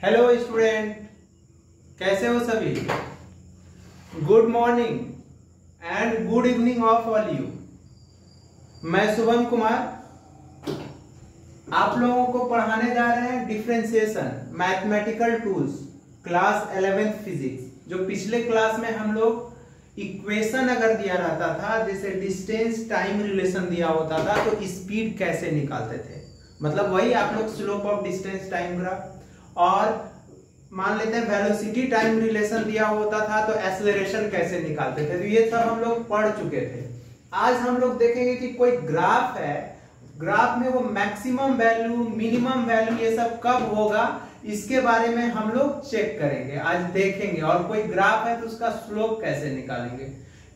Hello student, कैसे हो सभी। Good morning and good evening of all you. मैं शुभम कुमार आप लोगों को पढ़ाने जा रहे हैं differentiation mathematical tools class 11th physics. जो पिछले क्लास में हम लोग इक्वेशन अगर दिया रहता था, जैसे डिस्टेंस टाइम रिलेशन दिया होता था, तो स्पीड कैसे निकालते थे, मतलब वही आप लोग slope of distance time graph, और मान लेते हैं वेलोसिटी टाइम रिलेशन दिया होता था तो एक्सेलरेशन कैसे निकालते थे। तो ये सब हम लोग पढ़ चुके थे। आज हम लोग देखेंगे कि कोई ग्राफ है, ग्राफ में वो मैक्सिमम वैल्यू मिनिमम वैल्यू ये सब कब होगा, इसके बारे में हम लोग चेक करेंगे, आज देखेंगे। और कोई ग्राफ है तो उसका स्लोप कैसे निकालेंगे,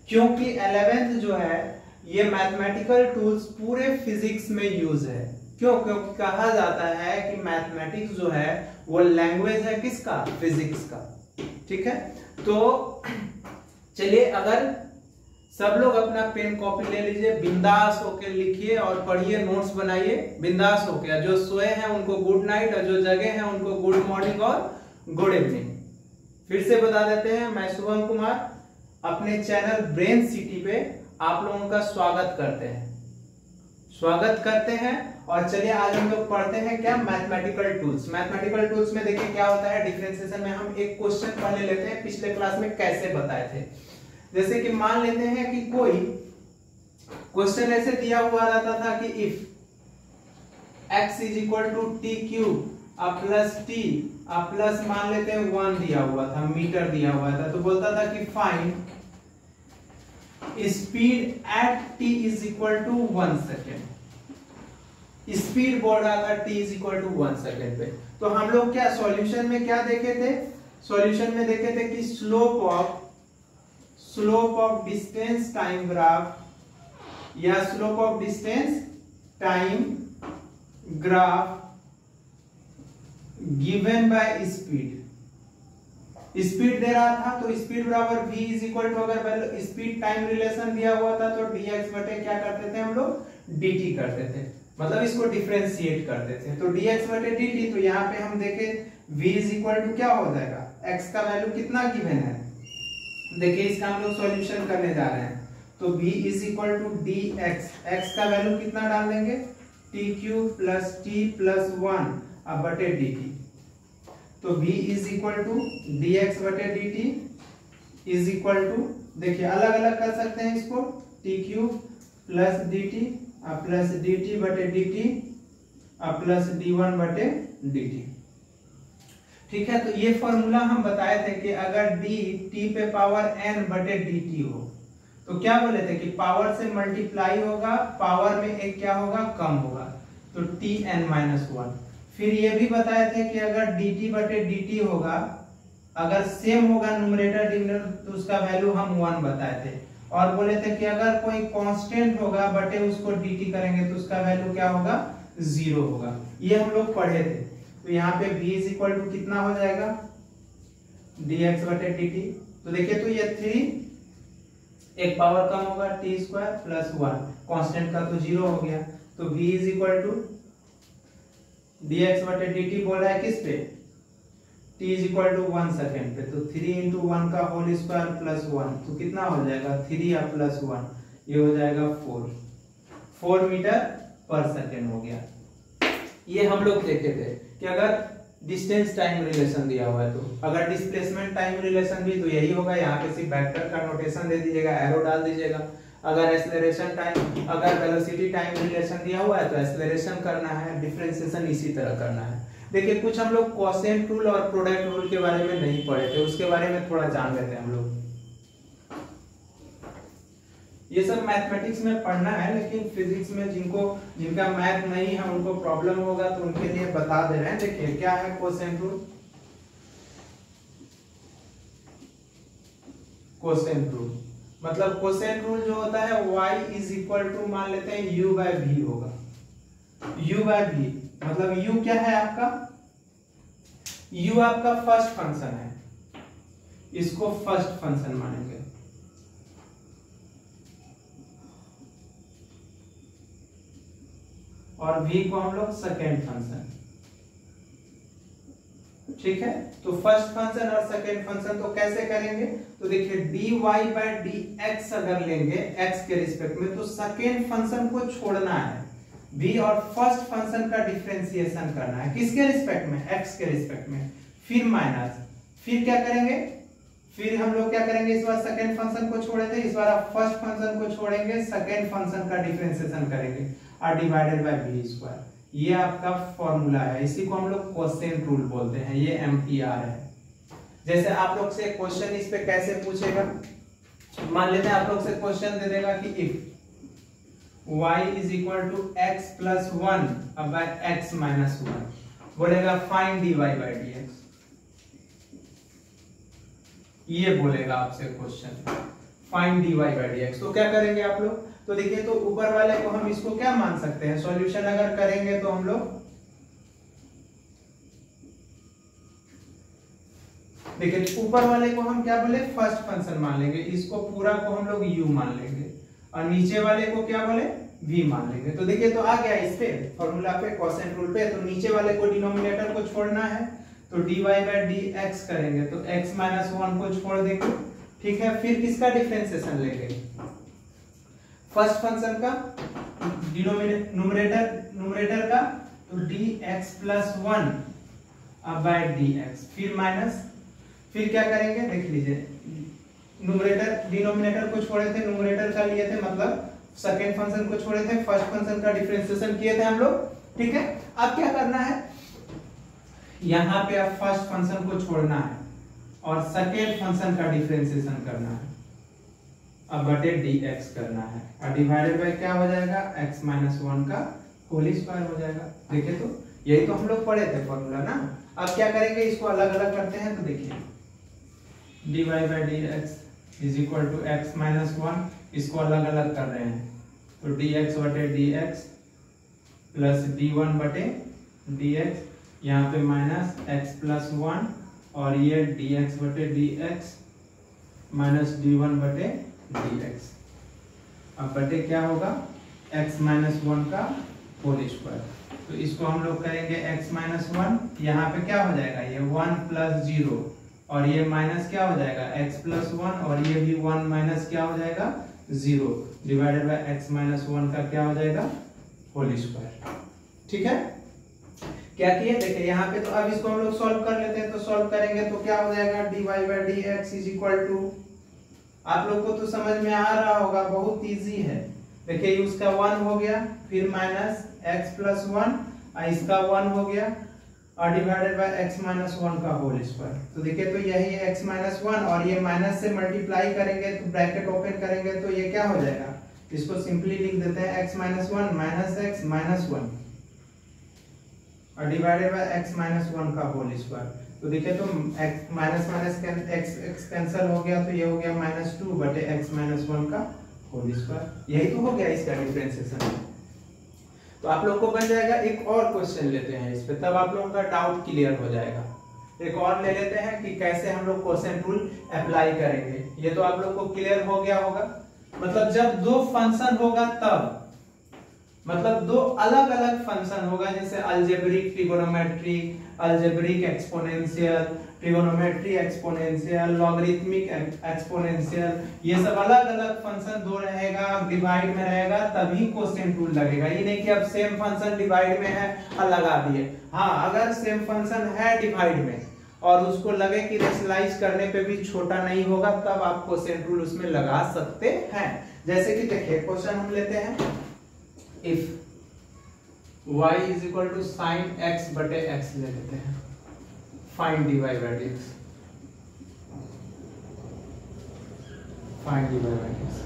क्योंकि 11th जो है ये मैथमेटिकल टूल्स पूरे फिजिक्स में यूज है। क्योंकि कहा जाता है कि मैथमेटिक्स जो है वो लैंग्वेज है किसका, फिजिक्स का। ठीक है, तो चलिए, अगर सब लोग अपना पेन कॉपी ले लीजिए, बिंदास होके लिखिए और पढ़िए, नोट्स बनाइए बिंदास होके। जो सोए हैं उनको गुड नाइट, और जो जगे हैं उनको गुड मॉर्निंग और गुड इवनिंग। फिर से बता देते हैं, मैं शुभम कुमार अपने चैनल ब्रेन सिटी पे आप लोगों का स्वागत करते हैं। और चलिए आज हम लोग पढ़ते हैं क्या, मैथमेटिकल टूल्स। मैथमेटिकल टूल्स में देखिए क्या होता है, डिफरेंशिएशन में हम एक क्वेश्चन पहले लेते हैं, पिछले क्लास में कैसे बताए थे। जैसे कि मान लेते हैं कि कोई क्वेश्चन ऐसे दिया हुआ रहता था कि if x is equal to T cube plus T plus मान लेते हैं 1 दिया हुआ था, मीटर दिया हुआ था, तो बोलता था कि find speed at t is equal to 1 second. Speed बोल रहा था t is equal to 1 second पे। तो हम लोग क्या सॉल्यूशन में क्या देखे थे, सॉल्यूशन में देखे थे कि slope of distance time graph या slope of distance time graph given by speed. Speed दे रहा था तो स्पीड बराबर v इज इक्वल टू, अगर स्पीड टाइम रिलेशन दिया हुआ था तो dx बटे क्या करते थे हम लोग, dt करते थे, मतलब इसको डिफरेंशिएट करते थे। तो dx बटे dt, तो यहाँ पे हम देखें v इज इक्वल टू क्या हो जाएगा, x का वैल्यू कितना गिवन है, देखिए इसका हम लोग सॉल्यूशन करने जा रहे हैं। तो v is equal to dx, x का वैल्यू कितना डाल देंगे, t cube plus t plus 1 अब बटे dt। तो v is equal to dx बटे dt इज इक्वल टू, देखिए अलग अलग कर सकते हैं इसको, t cube plus dt plus dt बटे dt प्लस d1 बटे dt। ठीक है, तो ये फॉर्मूला हम बताए थे कि अगर d t पे पावर n बटे dt हो तो क्या बोले थे कि पावर से मल्टीप्लाई होगा, पावर में एक क्या होगा, कम होगा, तो tn-1। फिर ये भी बताए थे कि अगर dt बटे dt होगा, अगर सेम होगा न्यूमरेटर डिनोमिनेटर तो उसका वैल्यू हम 1 बताए थे। और बोले थे कि अगर कोई कांस्टेंट होगा बटे उसको dt करेंगे तो उसका वैल्यू क्या होगा, 0 होगा। ये हम लोग पढ़े थे। तो यहाँ पे v इज इक्वल टू कितना हो जाएगा, dx बटे dt। तो देखिए, तो ये 3 एक पावर कम होगा, t स्क्वायर प्लस 1, कांस्टेंट का तो 0 हो गया। तो v is equal to dx बटे dt बोल रहा है किस पे, t is equal to 1 second पे। तो 3 इंटू 1 का होल स्क्वायर प्लस 1, तो कितना हो जाएगा, 3 या प्लस 1, ये हो जाएगा 4 मीटर पर सेकेंड हो गया। ये हम लोग देखे थे कि अगर डिस्टेंस टाइम रिलेशन दिया हुआ है तो, अगर डिस्प्लेसमेंट टाइम रिलेशन भी तो यही होगा, यहाँ पे सिर्फ वेक्टर का नोटेशन दे दीजिएगा, एरो डाल दीजिएगा। अगर एक्सेलरेशन टाइम, अगर वेलोसिटी टाइम रिलेशन दिया हुआ है तो एक्सेलरेशन करना है, डिफरेंशिएशन इसी तरह करना है। देखिए, कुछ हम लोग कोसेंट रूल और प्रोडक्ट रूल के बारे में नहीं पढ़े थे, उसके बारे में थोड़ा जान लेते हैं हम लोग। ये सब मैथमेटिक्स में पढ़ना है, लेकिन फिजिक्स में जिनका मैथ नहीं है उनको प्रॉब्लम होगा, तो उनके लिए बता दे रहे हैं। देखिए क्या है कोसेंट रूल। कोसेंट रूल मतलब कोसेंट रूल जो होता है y इज इक्वल टू, मान लेते हैं u बाय v होगा। u बाय v मतलब u क्या है आपका, u आपका फर्स्ट फंक्शन है, इसको फर्स्ट फंक्शन मानेंगे। और v को हम लोग सेकेंड फंक्शन। ठीक है। तो फर्स्ट फंक्शन और सेकेंड फंक्शन तो कैसे करेंगे, तो देखिए dy बाय dx अगर लेंगे x के रिस्पेक्ट में, तो सेकेंड फंक्शन को छोड़ना है v और फर्स्ट फंक्शन का डिफरेंशिएशन करना है किसके रिस्पेक्ट में, x के रिस्पेक्ट में, फिर माइनस, फिर क्या करेंगे, फिर हम लोग क्या करेंगे, इस बार सेकेंड फंक्शन को छोड़े थे, इस बार आप फर्स्ट फंक्शन को छोड़ेंगे, सेकेंड फंक्शन का डिफरेंशिएशन करेंगे और डिवाइडेड बाय v स्क्वायर। ये आपका फॉर्मूला है, इसी को हम लोग क्वोशिएंट रूल बोलते हैं, ये एमटीआर है। जैसे आप लोग से क्वेश्चन इस पे कैसे पूछेगा, मान लेते हैं आप लोग से क्वेश्चन दे देगा कि if y is equal to x plus 1 by x minus 1, बोलेगा फाइंड dy बाय dx, ये बोलेगा आपसे question find dy by dx। तो क्या करेंगे आप लोग, तो देखिए तो ऊपर वाले को हम इसको क्या मान सकते हैं, सॉल्यूशन अगर करेंगे तो हम लोग देखिए ऊपर वाले को हम क्या बोले, फर्स्ट फंक्शन मान लेंगे, इसको पूरा को हम लोग u मान लेंगे और नीचे वाले को क्या बोले, v मान लेंगे। तो देखिए तो आ गया इस पे फॉर्मूला पे, क्वोशिएंट रूल पे, तो नीचे वाले को डिनोमिनेटर को छोड़ना है, तो dy बाय dx करेंगे, तो x माइनस 1 को छोड़ देंगे, ठीक है। फिर किसका डिफरेंशिएशन लेंगे, फर्स्ट फंक्शन का, न्यूमरेटर का, तो dx प्लस 1 बाय dx, फिर माइनस, फिर क्या करेंगे, देख लीजिए न्यूमरेटर डिनोमिनेटर को छोड़े थे, न्यूमरेटर का लिए थे, मतलब सेकेंड फंक्शन को छोड़े थे, फर्स्ट फंक्शन का डिफरेंशिएशन किए थे हम लोग, ठीक है। अब क्या करना है, यहाँ पे आप फर्स्ट फंक्शन को छोड़ना है और सेकेंड फंक्शन का डिफरेंशिएशन करना है, अब बटे dx करना है और डिवाइडेड बाय क्या हो जाएगा, x माइनस 1 का होल स्क्वायर हो जाएगा। देखिए तो यही तो हम लोग पढ़े थे फॉर्मूला ना। अब क्या करेंगे, इसको अलग अलग करते हैं, तो देखिए dy by dx is equal to x minus 1, इसको अलग अलग कर रहे हैं, तो dx बटे dx प्लस d1 बटे dx, यहाँ पे माइनस x प्लस 1 और ये dx बटे dx माइनस d1 बटे dx, अब बटे क्या होगा, x माइनस 1 का होल स्क्वायर। तो इसको हम लोग करेंगे x माइनस 1, यहाँ पे क्या हो जाएगा, ये 1 प्लस 0 और ये माइनस क्या हो जाएगा, x प्लस 1 और ये भी 1 माइनस क्या हो जाएगा 0, डिवाइडेड बाय x माइनस 1 का क्या हो जाएगा, होल स्क्वायर, ठीक है। क्या किए, देखिए यहाँ पे, तो अब इसको हम लोग सॉल्व कर लेते हैं, तो सॉल्व करेंगे तो क्या हो जाएगा, dy by dx is equal to, आप लोग को तो समझ में आ रहा होगा, बहुत इजी है। देखिए उसका 1 हो गया, फिर माइनस x प्लस 1 और इसका 1 हो गया और डिवाइडेड बाय x माइनस 1 का होल स्क्वायर। तो देखिए तो यही है x माइनस 1 और ये माइनस से मल्टीप्लाई करेंगे तो ब्रैकेट ओपन करेंगे तो ये क्या हो जाएगा, इसको सिंपली लिख देते हैं x minus 1 minus x minus 1 और डिवाइडेड बाय x माइनस 1 का होल स्क्वायर। तो देखिए तो x minus minus x cancel हो गया, तो ये हो गया माइनस 2 बटे x माइनस 1 का होल स्क्वायर, यही तो हो गया इसका डिफरेंशिएशन। तो आप लोग को बन जाएगा। एक और क्वेश्चन लेते हैं इस पे, तब आप लोगों का डाउट क्लियर हो जाएगा। एक और ले लेते हैं कि कैसे हम लोग क्वोशिएंट रूल अप्लाई करेंगे। ये तो आप लोग को क्लियर हो गया होगा, मतलब जब दो फंक्शन होगा तब, मतलब दो अलग अलग फंक्शन होगा, जैसे algebraic trigonometry, algebraic exponential, trigonometry exponential, logarithmic exponential, ये सब अलग अलग फंक्शन दो रहेगा, डिवाइड में रहेगा, तभी क्वोशिएंट रूल लगेगा। ये नहीं कि अब सेम फंक्शन डिवाइड में है और लगा दिए। हाँ, अगर सेम फंक्शन है डिवाइड में और उसको लगे कि रेशनलाइज करने पे भी छोटा नहीं होगा, तब आप क्वोशिएंट रूल उसमें लगा सकते हैं। जैसे कि देखिए क्वेश्चन हम लेते हैं, if y is equal to sine x बटे x ले लेते हैं, find dy by dx, find dy by dx।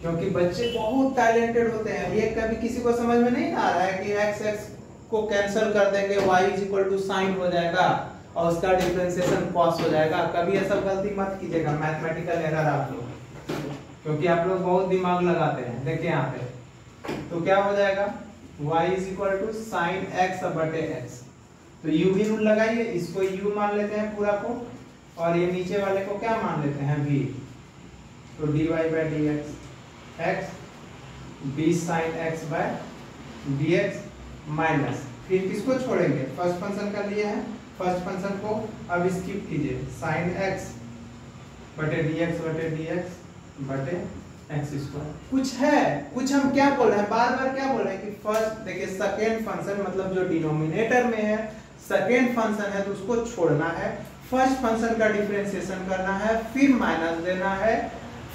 क्योंकि बच्चे बहुत टैलेंटेड होते हैं, ये कभी किसी को समझ में नहीं आ रहा है कि x को कैंसिल कर देंगे, y is equal to sine हो जाएगा और उसका डिफरेंशिएशन cos हो जाएगा। कभी ऐसा गलती मत कीजिएगा, मैथमेटिकल एरर आप लोग, क्योंकि आप लोग बहुत दिमाग लगाते हैं। देखिए यहाँ पे तो क्या हो जाएगा, y is equal to sine x बटे x, तो u भी रूल लगाइए, इसको u मान लेते हैं पूरा को और ये नीचे वाले को क्या मान लेते हैं v, तो dy by dx x b sine x by dx minus, फिर किसको छोड़ेंगे, फर्स्ट फंक्शन का लिए हैं, फर्स्ट फंक्शन को अब स्किप कीजिए, साइन एक्स बटे डी एक्स बटे एक्स स्क्वायर। कुछ है, कुछ हम क्या बोल रहे हैं, बार बार क्या बोल रहे हैं कि फर्स्ट देखिए सेकेंड फंक्शन मतलब जो डिनोमिनेटर में है सेकेंड फंक्शन है तो उसको छोड़ना है, फर्स्ट फंक्शन का डिफरेंशिएशन करना है, फिर माइनस देना है,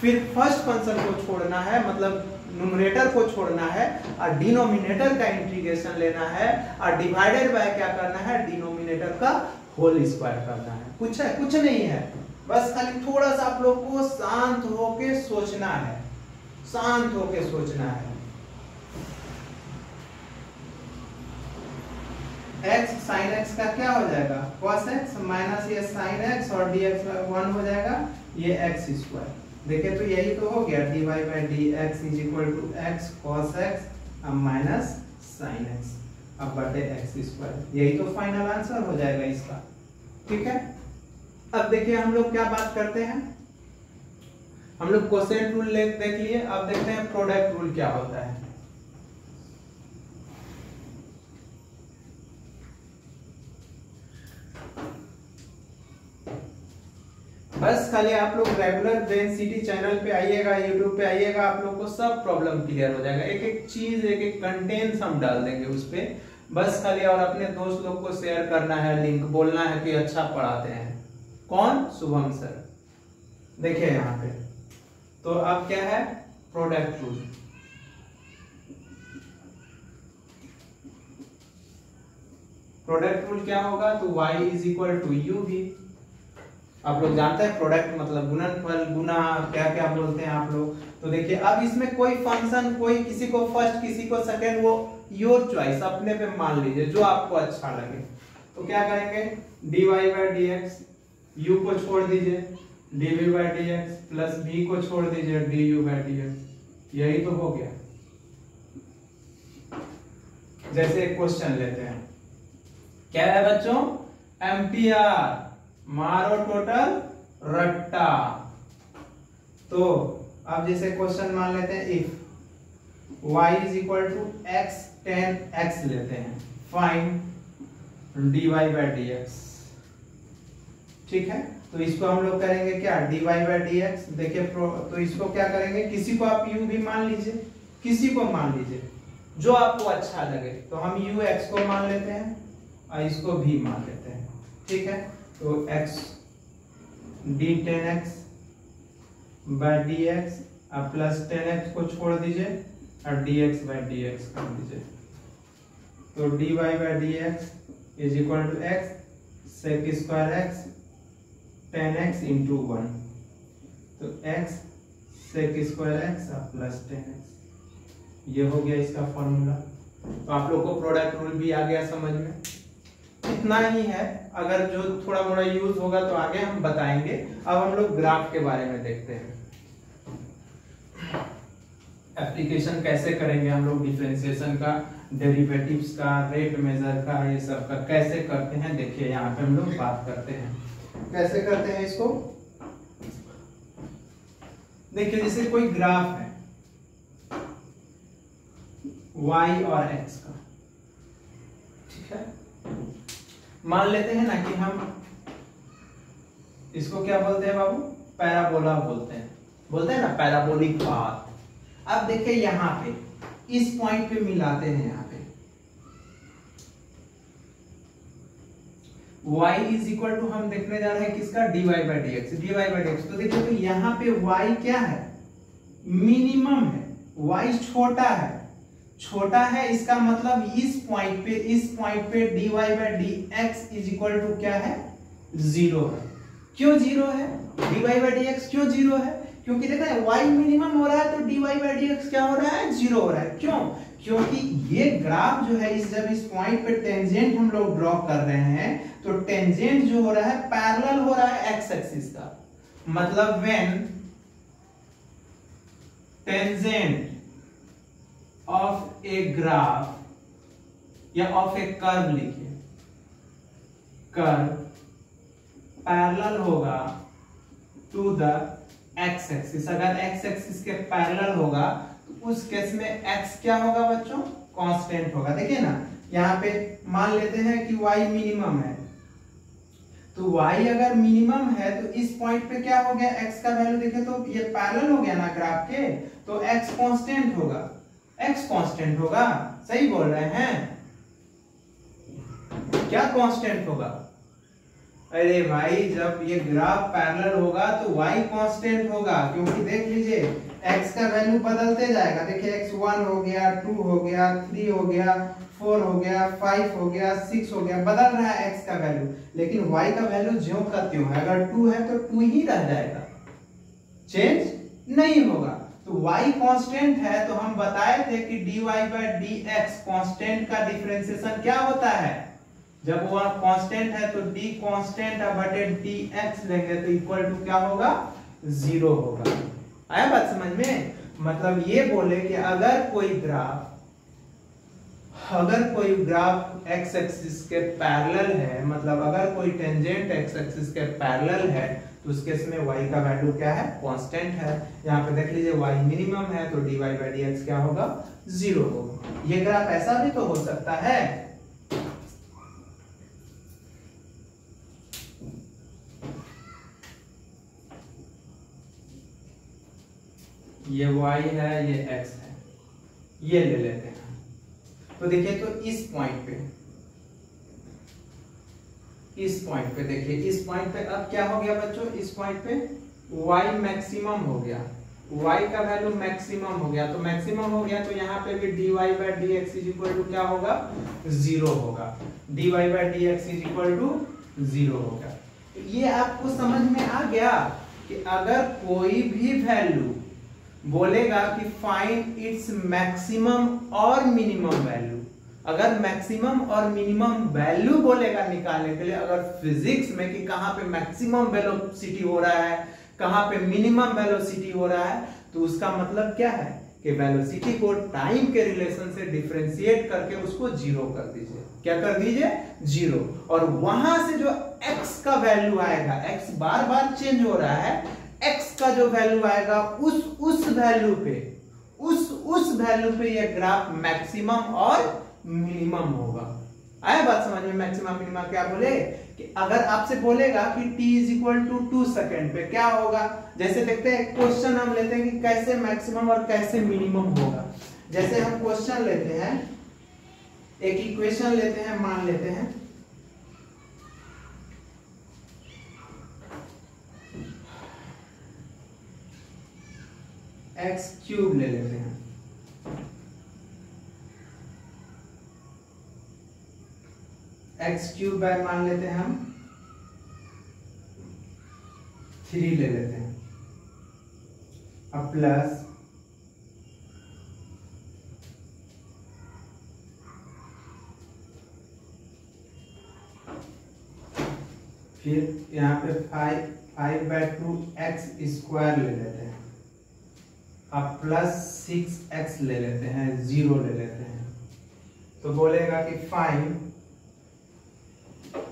फिर फर्स्ट फंक्शन को छोड़ना है मतलब न्यूमरेटर को छोड़ना है और डिनोमिनेटर का इंटीग्रेशन लेना है और डिवाइडेड बाय क्या करना है, डिनोमिनेटर का होल स्क्वायर करना है। कुछ है, कुछ नहीं है, बस खाली थोड़ा सा आप लोग को शांत होके सोचना है, शांत होके सोचना है। x sin x का क्या हो जाएगा, cos x माइनस ये sin x और dx 1 हो जाएगा, ये x स्क्वायर। देखिए तो यही तो हो गया dy by dx is equal to x cos x अब माइनस sin x अब बटे x स्क्वायर। यही तो फाइनल आंसर हो जाएगा इसका, ठीक है। अब देखिए हम लोग क्या बात करते हैं, हम लोग कोसेंट रूल देख लिए, अब देखते हैं प्रोडक्ट रूल क्या होता है। बस खाली आप लोग रेगुलर ब्रेन सिटी चैनल पे आइएगा, यूट्यूब पे आइएगा, आप लोग को सब प्रॉब्लम क्लियर हो जाएगा। एक एक चीज एक एक कंटेंट्स हम डाल देंगे उस पे, बस खाली और अपने दोस्त लोग को शेयर करना है, लिंक बोलना है कि अच्छा पढ़ाते हैं। कौन, शुभम सर। देखिए यहाँ पे तो अब क्या है, प्रोडक्ट रूल। प्रोडक्ट रूल क्या होगा, तो y is equal to U भी। आप लोग जानते हैं प्रोडक्ट मतलब गुणनफल, गुना, क्या क्या बोलते हैं आप लोग। तो देखिए अब इसमें कोई फंक्शन, कोई किसी को फर्स्ट किसी को सेकंड, वो योर चॉइस, अपने पे मान लीजिए जो आपको अच्छा लगे। तो क्या करेंगे, dy by dx, u को छोड़ दीजिए, dv by dx plus v को छोड़ दीजिए, du by dx। यही तो हो गया। जैसे एक क्वेश्चन लेते हैं, क्या है बच्चों, एम्पियर मारो टोटल रट्टा। तो अब जैसे क्वेश्चन मान लेते हैं, if y is equal to x tan x लेते हैं, फाइंड dy by dx। ठीक है, तो इसको हम लोग करेंगे क्या, dy by dx। देखिए तो इसको क्या करेंगे, किसी को आप u भी मान लीजिए, किसी को मान लीजिए जो आपको अच्छा लगे। तो हम u x को मान लेते हैं और इसको भी मान लेते हैं, ठीक है। तो x d tan x by dx अब प्लस tan x को छोड़ दीजिए और dx by dx कर दीजिए। तो dy by dx is equal to x sec square x tan x into 1। तो x sec स्क्वायर x अब प्लस tan x, ये हो गया इसका फॉर्मूला। तो आप लोग को प्रोडक्ट रूल भी आ गया समझ में। इतना ही है, अगर जो थोड़ा मोड़ा यूज होगा तो आगे हम बताएंगे। अब हम लोग ग्राफ के बारे में देखते हैं, एप्लीकेशन कैसे करेंगे हम लोग, डिफरेंशिएशन का, डेरिवेटिव्स का, रेट मेजर का, ये सब का कैसे करते हैं। देखिए यहाँ पे हम लोग बात करते हैं कैसे करते हैं इसको। देखिए जैसे कोई ग्राफ है y और x का, ठीक है। मान लेते हैं ना कि हम इसको क्या बोलते हैं बाबू, पैराबोला बोलते हैं ना, पैराबोलिक पाथ। अब देखिए यहाँ पे इस पॉइंट पे मिलाते हैं, यहाँ पे y इज इक्वल टू हम देखने जा रहे हैं किसका, dy by dx। तो देखिए तो यहाँ पे y क्या है, मिनिमम है, y छोटा है, इसका मतलब इस पॉइंट पे dy by dx is equal to क्या है, 0 है। क्यों 0 है, dy by dx क्यों 0 है, क्योंकि देखा है y मिनिमम हो रहा है तो dy by dx क्या हो रहा है, 0 हो रहा है। क्यों, क्योंकि ये ग्राफ जो है जब इस पॉइंट पे टेंजेंट हम लोग ड्रॉ कर रहे हैं तो टेंजेंट जो हो रहा है पैरेलल हो रहा है x एक्सिस का। मतलब when tangent of a graph या ऑफ ए कर्व, लिखिए कर्व पैरेलल होगा टू द एक्स एक्सिस। अगर एक्स एक्सिस के पैरेलल होगा तो उस केस में एक्स क्या होगा बच्चों, कांस्टेंट होगा। देखिए ना यहाँ पे मान लेते हैं कि y मिनिमम है, तो y अगर मिनिमम है तो इस पॉइंट पे क्या हो गया, x का वैल्यू देखे तो ये पैरेलल हो गया ना ग्राफ के, तो x कांस्टेंट होगा, x कांस्टेंट होगा। सही बोल रहे हैं, क्या कांस्टेंट होगा? अरे भाई जब ये ग्राफ पैरेलल होगा तो y कांस्टेंट होगा, क्योंकि देख लीजिए x का वैल्यू बदलते जाएगा। देखिए x 1 हो गया, 2 हो गया, 3 हो गया, 4 हो गया, 5 हो गया, 6 हो गया, बदल रहा है x का वैल्यू, लेकिन y का वैल्यू ज्यों का त्यों है। अगर 2 है तो 2 ही रह जाएगा, चेंज नहीं होगा। तो y कांस्टेंट है, तो हम बताए थे कि dy/dx कांस्टेंट का डिफरेंशिएशन क्या होता है, जब वो कांस्टेंट है तो d कांस्टेंट बटे dx लेंगे तो इक्वल टू क्या होगा, 0 होगा। आया बात समझ में? मतलब ये बोले कि अगर कोई ग्राफ x एक्सिस के पैरेलल है, मतलब अगर कोई टेंजेंट x एक्सिस के पैरेलल है, तो उस केस में y का वैल्यू क्या है, कांस्टेंट है। यहाँ पे देख लीजिए y मिनिमम है तो dy/dx क्या होगा, 0 होगा। ये ग्राफ ऐसा भी तो हो सकता है, ये y है, ये x है, ये ले लेते हैं। तो देखिए तो इस पॉइंट पे देखिए, इस पॉइंट पे अब क्या हो गया बच्चों, इस पॉइंट पे y मैक्सिमम हो गया, y का वैल्यू मैक्सिमम हो गया। तो मैक्सिमम हो गया तो यहाँ पे भी dy/dx इज इक्वल टू क्या होगा, 0 होगा। dy/dx इज इक्वल टू 0 होगा। तो ये आपको समझ में आ गया कि अगर कोई भी वैल्यू बोलेगा कि फाइंड इट्स मैक्सिमम और मिनिमम वैल्यू, अगर मैक्सिमम और मिनिमम वैल्यू बोलेगा निकालने के लिए, अगर फिजिक्स में कि कहां पे मैक्सिमम वेलोसिटी हो रहा है, कहां पे मिनिमम वेलोसिटी हो रहा है, तो उसका मतलब क्या है कि वेलोसिटी को टाइम के रिलेशन से डिफरेंशिएट करके उसको 0 कर दीजिए। क्या कर दीजिए, 0। और वहां से जो x का वैल्यू आएगा, x बार बार चेंज हो रहा है, x का जो वैल्यू आएगा उस वैल्यू पे ये ग्राफ मैक्सिमम और मिनिमम होगा। आया बात समझ में? मैक्सिमम मिनिमम क्या बोले कि अगर आपसे बोलेगा कि t is equal to 2 second पे क्या होगा, जैसे देखते हैं क्वेश्चन हम लेते हैं कि कैसे मैक्सिमम और कैसे मिनिमम होगा। जैसे हम क्वेश्चन लेते हैं, एक इक्वेशन लेते हैं, मान लेते हैं x³ ले लेते हैं, x³ बाय मान लेते हैं हम 3 ले लेते हैं, अब प्लस फिर यहाँ पे 5/2 x² ले लेते हैं, अब प्लस 6x ले लेते हैं, 0 ले लेते हैं। तो बोलेगा कि फाइंड,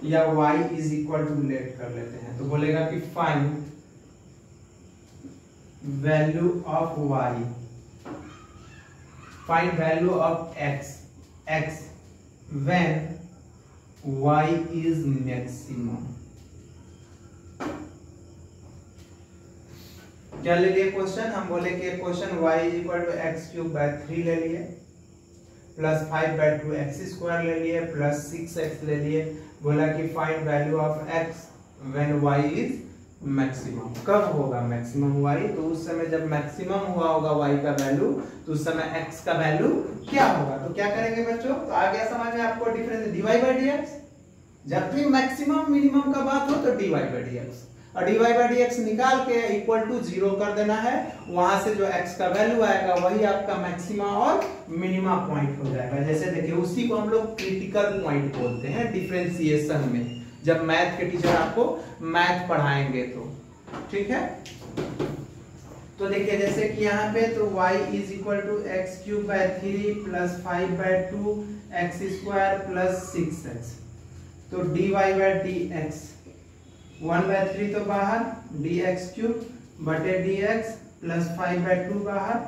या y is equal to let कर लेते हैं, तो बोलेगा कि find value of y, find value of x when y is maximum. क्या ले लिए क्वेश्चन, हम बोले कि question y is equal to x³/3 ले लिए, प्लस 5/2 x² ले लिए, प्लस 6x ले लिए। बोला कि find value of x when y is maximum. कब होगा मैक्सिमम y, तो उस समय जब मैक्सिमम हुआ होगा y का वैल्यू, तो उस समय x का वैल्यू क्या होगा। तो क्या करेंगे बच्चों, तो आ गया समझ में आपको डिफरेंस, dy/dx। जब भी मैक्सिमम मिनिमम का बात हो तो dy/dx, और dy/dx निकाल के इक्वल टू 0 कर देना है। वहां से जो x का वैल्यू आएगा वही आपका मैक्सिमा और मिनिमा पॉइंट हो जाएगा। जैसे देखिए उसी को हम लोग क्रिटिकल पॉइंट बोलते हैं डिफरेंशिएशन में, जब मैथ के टीचर आपको मैथ पढ़ाएंगे तो, ठीक है। तो देखिए जैसे कि यहाँ पे तो y is equal to x³/3 plus 5/2 x² plus 6x, तो dy/dx 1/3 तो बाहर, dx³ बटे dx प्लस 5/2 बाहर,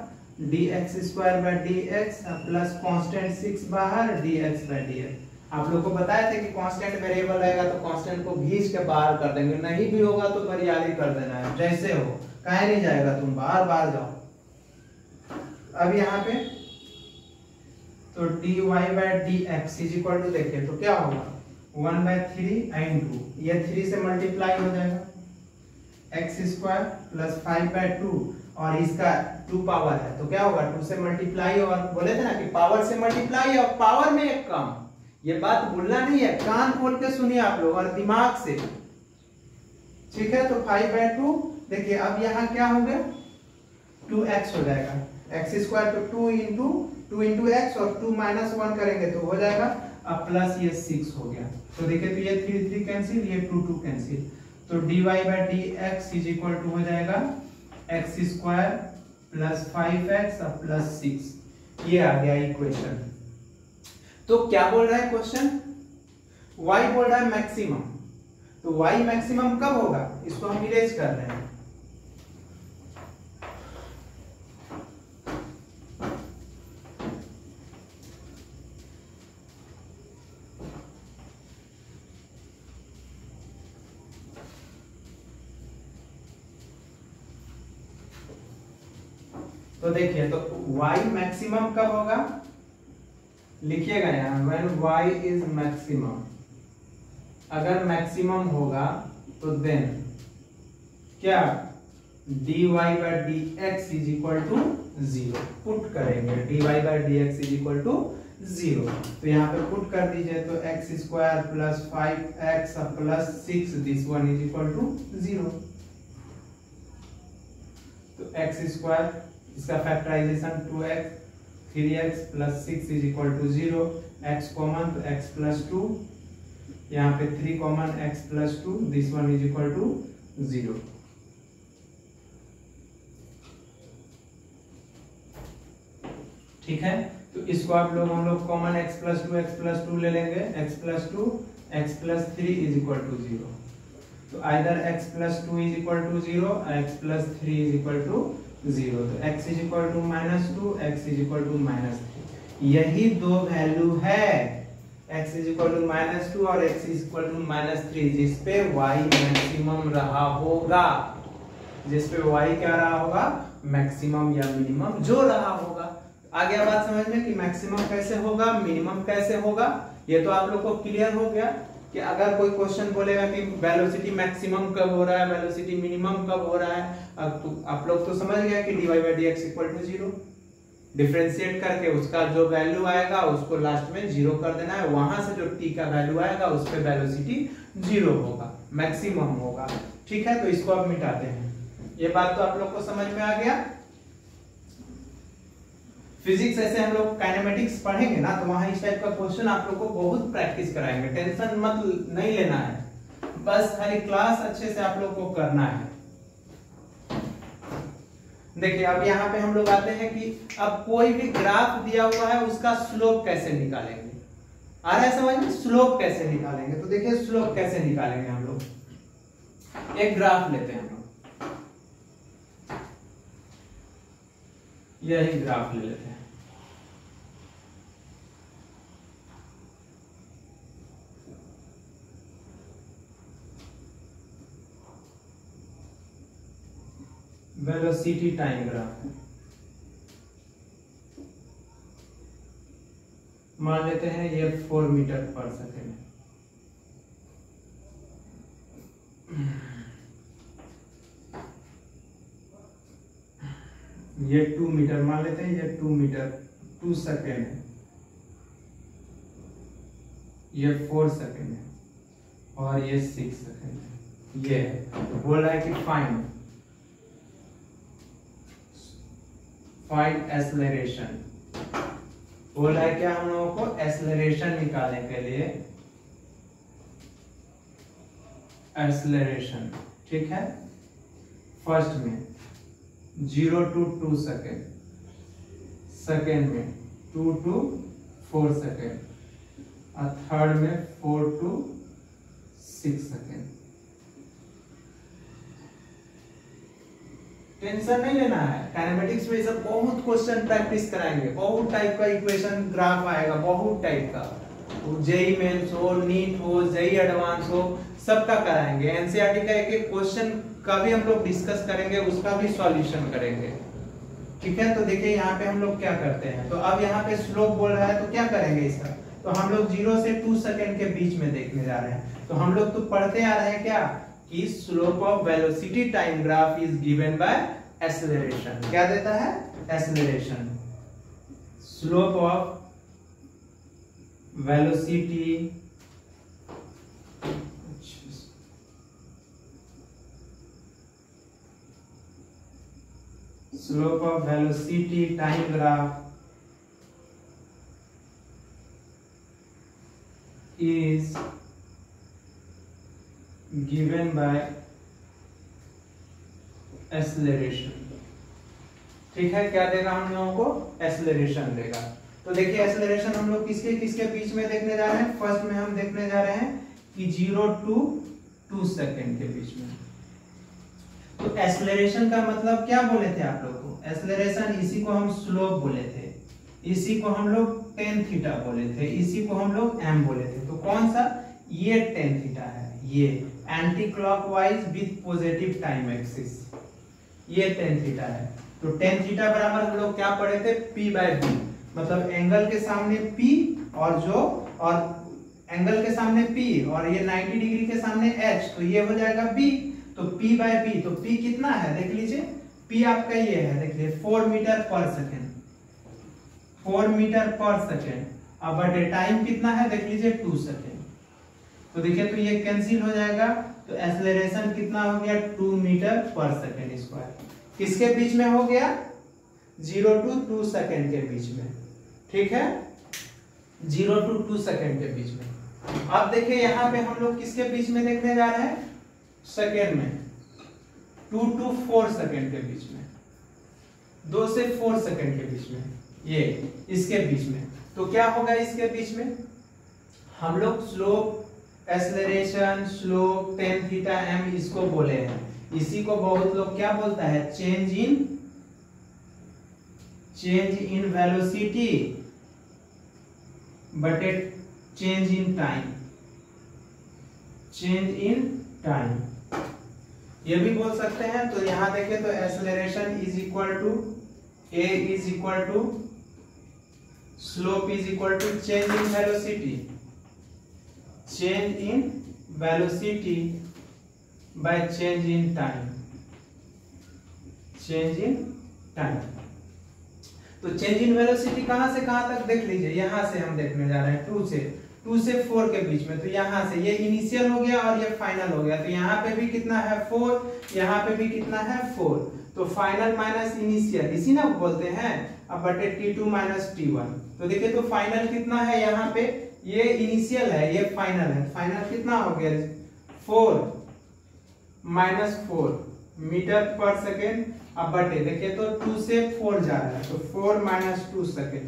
dx²/dx प्लस कांस्टेंट 6 बाहर, dx/dx। आप लोग को बताया था कि कांस्टेंट वेरिएबल रहेगा तो कांस्टेंट को खींच के बाहर कर देंगे, नहीं भी होगा तो बरियाली कर देना है, जैसे हो, कहीं नहीं जाएगा, तुम बाहर बाहर जाओ। अब यहाँ पे तो dy by dx is equal to, देखिए तो क्या होगा 1/3 into, ये 3 से मल्टीप्लाई हो जाएगा, x स्क्वायर प्लस 5/2 और इसका 2 पावर है तो क्या होगा 2 से मल्टीप्लाई, और बोले थे ना कि पावर से मल्टीप्लाई और पावर में एक कम, ये बात भूलना नहीं है, कान खोल के सुनिए आप लोग और दिमाग से, ठीक है। तो 5/2, देखिए अब यहाँ क्या हो गया 2x हो जाएगा, x स्क्वायर तो 2 into x और 2 माइनस 1 करेंगे तो हो जाएगा, अब प्लस ये 6 हो गया, तो देखिए तो ये 3 कैंसिल, ये 2 कैंसिल, तो dy by dx is equal to हो जाएगा x स्क्वायर प्लस 5x और प्लस 6, ये आ गया इक्वेशन। तो क्या बोल रहा है क्वेश्चन, y बोल रहा है मैक्सिमम, तो y मैक्सिमम कब होगा, इसको हम इरेज कर रहे हैं। तो देखिए तो y मैक्सिमम कब होगा, लिखिएगा यहाँ when y is maximum, अगर मैक्सिमम होगा तो देन क्या dy by dx is equal to 0, put करेंगे dy by dx is equal to 0, तो यहाँ पे पुट कर दीजिए तो x square plus 5x plus 6 this one is equal to 0, तो x स्क्वायर इसका factorisation 2x 3x plus 6 is equal to 0, x common तो x प्लस 2, यहाँ पे 3 common x plus 2 this one is equal to 0। ठीक है, तो इसको आप लोग हम लोग कॉमन x प्लस 2 ले लेंगे, x plus 2 x plus 3 is equal to 0, तो either x plus 2 is equal to 0 x plus 3 is equal to 0, तो x is equal to -2 x is equal to -3, यही दो वैल्यू है, x इज इक्वल टू -2 और x is equal to -3, जिस पे y maximum रहा होगा, जिस पे y क्या रहा होगा, मैक्सिमम या मिनिमम जो रहा होगा। आ गया बात समझ में कि मैक्सिमम कैसे होगा, मिनिमम कैसे होगा, ये तो आप लोग को क्लियर हो गया कि अगर कोई क्वेश्चन बोलेगा कि वेलोसिटी मैक्सिमम कब हो रहा है, वेलोसिटी मिनिमम कब हो रहा है, अब तो आप लोग तो समझ गए कि dy by dx equal to 0, differentiate करके उसका जो वैल्यू आएगा उसको लास्ट में 0 कर देना है, वहां से जो t का वैल्यू आएगा उस पे वेलोसिटी 0 होगा, मैक्सिमम होगा। ठीक है, तो इसको अब मिटाते हैं, ये बात तो आप लोग को समझ में आ गया। फिजिक्स ऐसे हम लोग काइनेमेटिक्स पढ़ेंगे ना तो वहां इस टाइप का क्वेश्चन आप लोग को बहुत प्रैक्टिस कराएंगे, टेंशन मत नहीं लेना है, बस खाली क्लास अच्छे से आप लोग को करना है। देखिए अब यहाँ पे हम लोग आते हैं कि अब कोई भी ग्राफ दिया हुआ है उसका स्लोप कैसे निकालेंगे, आ रहा है समझ में, स्लोप कैसे निकालेंगे, तो देखिए स्लोप कैसे निकालेंगे हम लोग, एक ग्राफ लेते हैं हम लोग, यही ग्राफ ले लेते हैं, वेलोसिटी टाइम ग्राफ, मान लेते हैं ये 4 मीटर पर सेकेंड, ये 2 मीटर मान लेते हैं, ये 2 मीटर 2 सेकेंड है, ये 4 सेकेंड है और ये 6 सेकेंड है। ये बोल रहा है कि फाइंड एक्सेलरेशन, बोल रहा है क्या हम लोगों को, एक्सेलरेशन निकालने के लिए एक्सेलरेशन। ठीक है, फर्स्ट में 0 to 2 सेकेंड, सेकेंड में 2 to 4 सेकेंड और थर्ड में 4 to 6 सेकेंड। टेंशन नहीं लेना है, काइनेमेटिक्स में सब बहुत क्वेश्चन प्रैक्टिस कराएंगे, बहुत टाइप का इक्वेशन ग्राफ आएगा, बहुत टाइप का, जेई मेंस हो, नीट हो, जेई एडवांस हो, सबका कराएंगे। एनसीईआरटी का एक एक क्वेश्चन का भी हम लोग डिस्कस करेंगे, उसका भी सॉल्यूशन करेंगे। ठीक है, तो देखिए यहाँ पे हम लोग क्या करते हैं, तो अब यहाँ पे स्लोप बोल रहा है तो क्या करेंगे इसका, तो हम लोग 0 से 2 सेकंड के बीच में देखने जा रहे हैं। तो हम लोग तो पढ़ते आ रहे हैं क्या कि slope of velocity time graph is given by acceleration. क्या देता है, acceleration. Slope of velocity slope of velocity time graph is given by acceleration। ठीक है, क्या देगा हम लोगों को, एक्सेलरेशन देगा। तो देखिए एक्सेलरेशन हम लोग किसके किसके बीच में देखने जा रहे हैं, फर्स्ट में हम देखने जा रहे हैं कि 0 to 2 सेकेंड के बीच में। तो एक्सेलरेशन का मतलब क्या बोले थे आप लोग को, एक्सेलरेशन इसी को हम स्लोप बोले थे, इसी को हम लोग tan थीटा बोले थे, इसी को हम लोग m बोले थे। तो कौन सा, ये tan थीटा है, ये anti clockwise with positive time axis, ये tan थीटा है। तो tan थीटा बराबर हम लोग क्या पढ़े थे, p/b, मतलब एंगल के सामने p और एंगल के सामने p और ये 90 डिग्री के सामने h, तो ये हो जाएगा b। तो p/b, तो p कितना है देख लीजिए, p आपका ये है, देख लीजिए 4 मीटर पर सेकेंड, 4 मीटर पर सेकेंड। अब बटे टाइम कितना है देख लीजिए 2 सेकेंड। तो देखिए तो ये कैंसिल हो जाएगा, तो एक्सेलरेशन कितना हो गया, 2 मीटर पर सेकेंड स्क्वायर। किसके बीच में हो गया, 0 to 2 सेकेंड के बीच में। ठीक है, 0 to 2 सेकेंड के बीच में। अब देखिए यहाँ पे हम लोग किसके बीच में देखने जा रहे हैं, सेकेंड में 2 to 4 सेकेंड के बीच में, 2 से 4 सेकेंड के बीच में, ये इसके बीच में। तो क्या होगा इसके बीच में, हम लोग slope, acceleration, slope, tan theta m इसको बोले हैं। इसी को बहुत लोग क्या बोलता है, चेंज इन वेलोसिटी बटे change in time, change in time ये भी बोल सकते हैं। तो यहां देखें तो acceleration is equal to a is equal to slope is equal to change in velocity, change in velocity by change in time, change in time. तो चेंज इन वेलोसिटी कहां से कहां तक देख लीजिए, यहां से हम देखने जा रहे हैं 2 से 4 के बीच में। तो यहां से ये इनिशियल हो गया और ये फाइनल हो गया। तो यहाँ पे भी कितना है 4, यहाँ पे भी कितना है 4। तो फाइनल माइनस इनिशियल इसी ना बोलते हैं, अब बटे T2 माइनस T1। तो देखिए तो फाइनल कितना है, यहाँ पे ये इनिशियल है, ये फाइनल है। फाइनल कितना हो गया, 4 माइनस 4 मीटर पर सेकेंड। अब बटे देखिए तो 2 से 4 जा रहा है, तो 4 माइनस 2 सेकेंड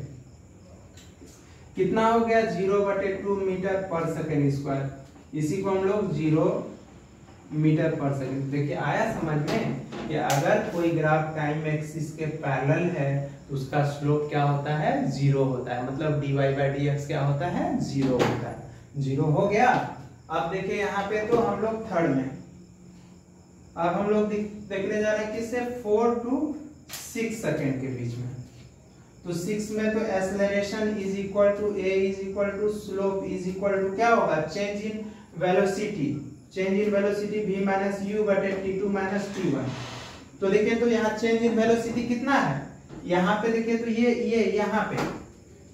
कितना हो गया, 0/2 मीटर पर सेकेंड स्क्वायर। इसी को हम लोग 0 मीटर पर सेकेंड। देखिए आया समझ में कि अगर कोई ग्राफ टाइम एक्सिस के पैरेलल है तो उसका स्लोप क्या होता है, 0 होता है, मतलब dy/dx क्या होता है, 0 होता है। 0 हो गया। अब देखिए यहाँ पे तो हम लोग थर्ड में, अब हम लोग देखने जा रहे हैं किससे, 4 to 6 सेकेंड के बीच में। तो 6 में तो acceleration is equal to a is equal to slope is equal to क्या होगा, change in velocity, change in velocity v minus u बटे T2 माइनस T1। तो देखिए तो यहाँ चेंज इन वेलोसिटी कितना है, यहाँ पे देखिए तो ये यहाँ पे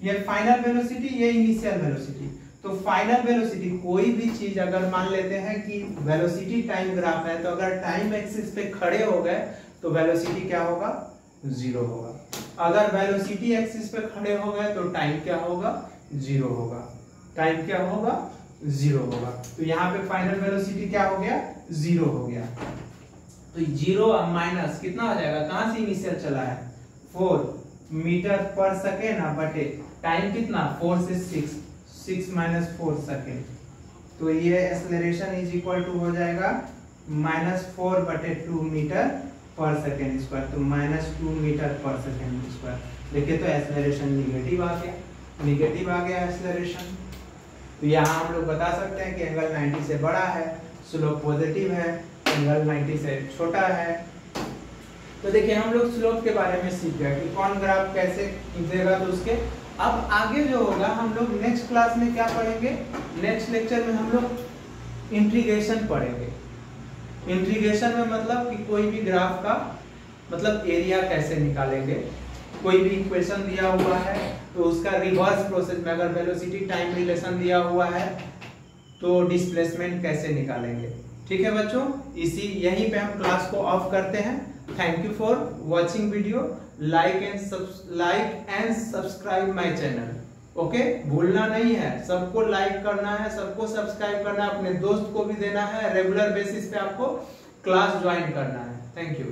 ये फाइनल वेलोसिटी, ये इनिशियल वेलोसिटी। तो फाइनल वेलोसिटी कोई भी चीज अगर मान लेते हैं कि वेलोसिटी टाइम ग्राफ है, तो अगर टाइम एक्सिस पे खड़े हो गए तो वेलोसिटी क्या होगा, 0 होगा। अगर वेलोसिटी एक्सिस पे खड़े हो गए तो टाइम क्या होगा, 0 होगा। टाइम क्या होगा, 0 होगा। तो यहाँ पे फाइनल वेलोसिटी क्या हो गया, 0 हो गया। तो 0 माइनस कितना हो जाएगा, कहां से इनिशियल चला है, 4 मीटर पर सेकेंड बटे टाइम कितना, 4 से 6 माइनस 4 सेकेंड। तो ये एक्सेलरेशन इज इक्वल टू हो जाएगा -4/2 मीटर पर सेकेंड स्क्वायर। तो -2 मीटर पर सेकेंड स्क्वायर। देखिए तो एक्सेलरेशन निगेटिव आ गया, निगेटिव आ गया एक्सेलरेशन। तो यहाँ हम लोग बता सकते हैं कि एंगल 90 से बड़ा है, स्लोप पॉजिटिव है, एंगल 90 से छोटा है। तो देखिए हम लोग स्लोप के बारे में सीख गए कि कौन ग्राफ कैसे खींचेगा। तो उसके अब आगे जो होगा हम लोग नेक्स्ट क्लास में क्या पढ़ेंगे, नेक्स्ट लेक्चर में हम लोग इंटीग्रेशन पढ़ेंगे। इंटीग्रेशन में मतलब कि कोई भी ग्राफ का मतलब एरिया कैसे निकालेंगे, कोई भी इक्वेशन दिया हुआ है तो उसका रिवर्स प्रोसेस में अगर वेलोसिटी टाइम रिलेशन दिया हुआ है तो डिस्प्लेसमेंट कैसे निकालेंगे। ठीक है बच्चों, यहीं पे हम क्लास को ऑफ करते हैं। Thank you for watching video, like and subscribe my channel. Okay, भूलना नहीं है, सबको लाइक करना है, सबको सब्सक्राइब करना है, अपने दोस्त को भी देना है, रेगुलर बेसिस पे आपको क्लास ज्वाइन करना है। Thank you.